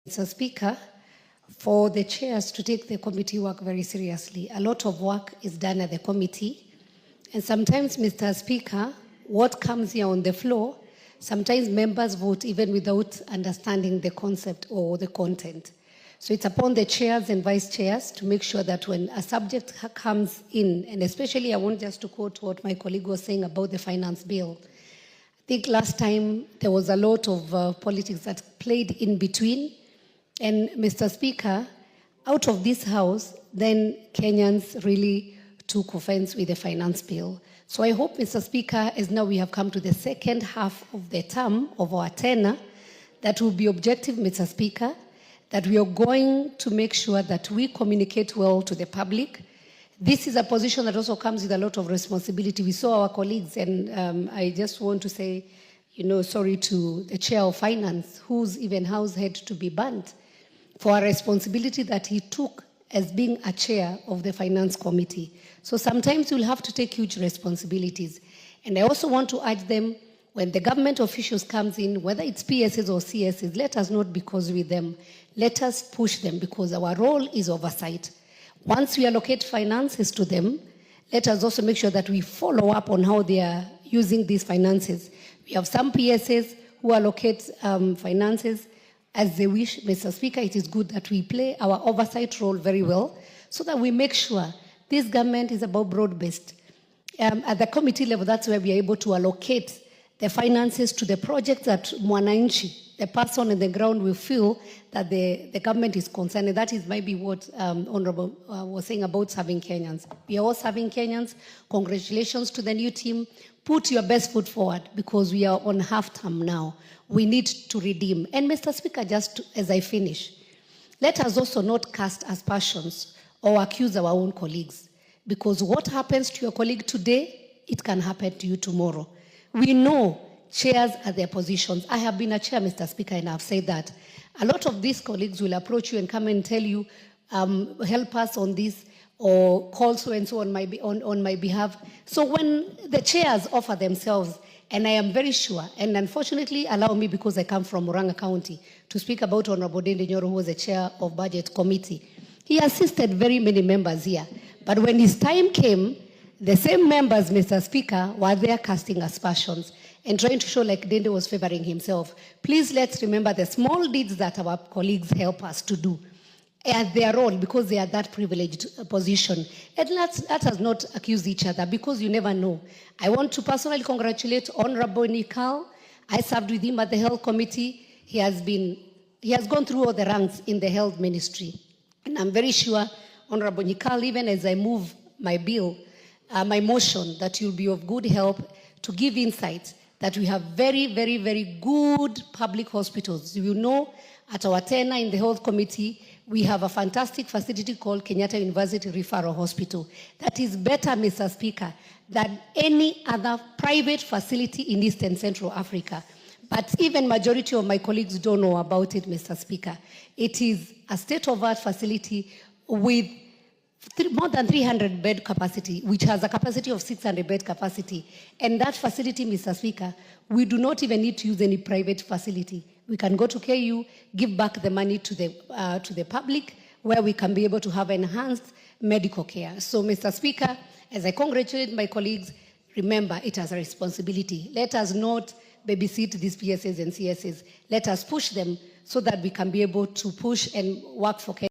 Mr. Speaker, for the chairs to take the committee work very seriously. A lot of work is done at the committee. And sometimes, Mr. Speaker, what comes here on the floor, sometimes members vote even without understanding the concept or the content. So it's upon the chairs and vice chairs to make sure that when a subject comes in, and especially I want just to quote what my colleague was saying about the finance bill. I think last time there was a lot of politics that played in between. And Mr. Speaker, out of this House, then Kenyans really took offense with the finance bill. So I hope, Mr. Speaker, as now we have come to the second half of the term of our tenure, that will be objective, Mr. Speaker, that we are going to make sure that we communicate well to the public. This is a position that also comes with a lot of responsibility. We saw our colleagues, and I just want to say, sorry to the Chair of Finance, whose even house had to be burnt, for a responsibility that he took as being a chair of the Finance Committee. So sometimes you'll have to take huge responsibilities. And I also want to urge them, when the government officials comes in, whether it's PSs or CSs, let us not be caused with them. Let us push them, because our role is oversight. Once we allocate finances to them, let us also make sure that we follow up on how they are using these finances. We have some PSs who allocate finances as they wish. Mr. Speaker, it is good that we play our oversight role very well so that we make sure this government is about broad-based. At the committee level, that's where we are able to allocate the finances to the projects that Mwananchi, the person on the ground, will feel that the government is concerned. And that is maybe what Honorable was saying about serving Kenyans. We are all serving Kenyans. Congratulations to the new team. Put your best foot forward, because we are on half-term now. We need to redeem. And Mr. Speaker, just as I finish, let us also not cast aspersions or accuse our own colleagues, because what happens to your colleague today, it can happen to you tomorrow. We know chairs are their positions. I have been a chair, Mr. Speaker, and I've said that. A lot of these colleagues will approach you and come and tell you, help us on this, or call so-and-so on my behalf. So when the chairs offer themselves, and I am very sure, and unfortunately, allow me, because I come from Murang'a County, to speak about Honorable Ndindi Nyoro, who was the chair of Budget Committee. He assisted very many members here. But when his time came, the same members, Mr. Speaker, were there casting aspersions and trying to show like Ndindi was favoring himself. Please let's remember the small deeds that our colleagues help us to do at their role, because they are that privileged position. And let us not accuse each other, because you never know. I want to personally congratulate Honorable Nikal. I served with him at the Health Committee. He has gone through all the ranks in the health ministry. And I'm very sure, Honorable Nikal, even as I move my bill, my motion, that you'll be of good help to give insights that we have very, very, very good public hospitals. You know, at our tenure in the Health Committee, we have a fantastic facility called Kenyatta University Referral Hospital. That is better, Mr. Speaker, than any other private facility in East and Central Africa. But even majority of my colleagues don't know about it, Mr. Speaker. It is a state-of-the-art facility with more than 300 bed capacity, which has a capacity of 600 bed capacity. And that facility, Mr. Speaker, we do not even need to use any private facility. We can go to KU, give back the money to the public, where we can be able to have enhanced medical care. So, Mr. Speaker, as I congratulate my colleagues, remember it as a responsibility. Let us not babysit these PSs and CSs. Let us push them so that we can be able to push and work for Kenya.